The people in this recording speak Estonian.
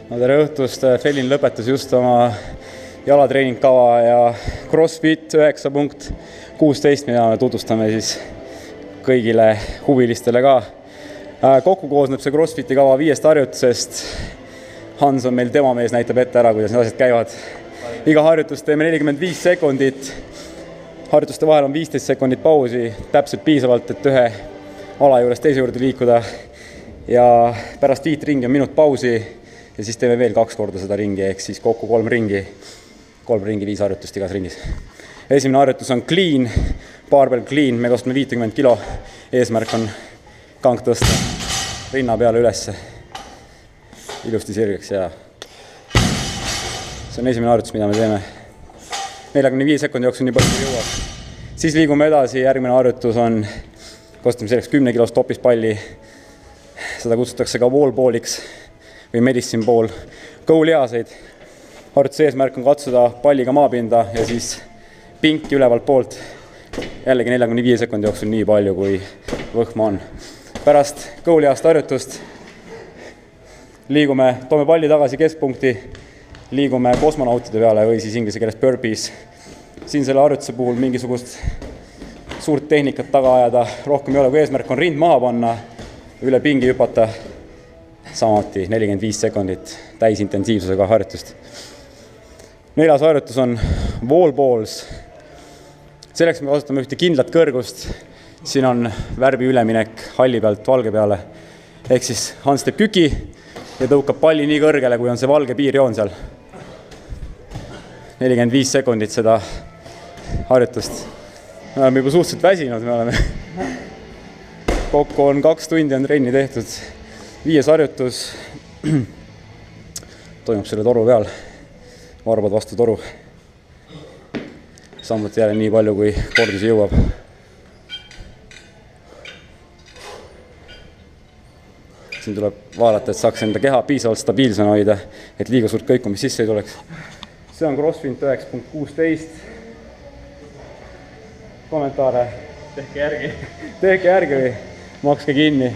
No tere õhtust, Felin lõpetas just oma jalatreeningkava ja CrossFit 9.16, mida me tutvustame siis kõigile huvilistele ka. Kokku koosneb see CrossFiti kava 5 harjutusest. Hans on meil tema mees, näitab ette ära, kuidas need asjad käivad. Iga harjutus teeme 45 sekundit. Harjutuste vahel on 15 sekundit pausi, täpselt piisavalt, et ühe ala juures teise juurde liikuda. Ja pärast 5 ringi on minut pausi ja siis teeme veel 2 korda seda ringi, ehk siis kokku 3 ringi, 5 harjutust igas ringis. Esimene harjutus on clean, barbell clean, me tõstame 50 kilo. Eesmärk on kank tõsta rinna peale ülesse. Ilusti sirgeks ja see on esimene harjutus, mida me teeme 45 sekundi jooksul nii palju jõuab. Siis liigume edasi, järgmine harjutus on, kostame selleks 10 kilost topispalli. Seda kutsutakse ka wall balliks või medicine ball. Kõhulihaseid. Harjutuse eesmärk on katsuda palliga maapinda ja siis pinki ülevalt poolt. Jällegi 45 sekundi jooksul nii palju, kui võhma on. Pärast kõhulihast harjutust liigume, toome palli tagasi keskpunkti, liigume kosmonautide peale või siis inglise keeles burpees. Siin selle harjutuse puhul mingisugust suurt tehnikat taga ajada rohkem ei ole, kui eesmärk on rind maha panna, üle pingi hüpata, samuti 45 sekundit täisintensiivsusega harjutust. 4. harjutus on wall balls. Selleks me kasutame ühte kindlat kõrgust. Siin on värvi üleminek halli pealt valge peale. Ehk siis Hans teeb küki ja tõukab palli nii kõrgele, kui on see valge piirjoon seal. 45 sekundit seda harjutust. Me oleme juba suhteliselt väsinud, me oleme. Kokku on 2 tundi on trenni tehtud. 5 harjutus. Toimub selle toru peal. Varbad vastu toru. Samuti jälle nii palju, kui kordusi jõuab. Siin tuleb vaadata, et saaks enda keha piisavalt stabiilsena hoida, et liiga suurt kõikumist sisse ei tuleks. See on CrossFit 9.16. Kommentaare tehke järgi või makske kinni.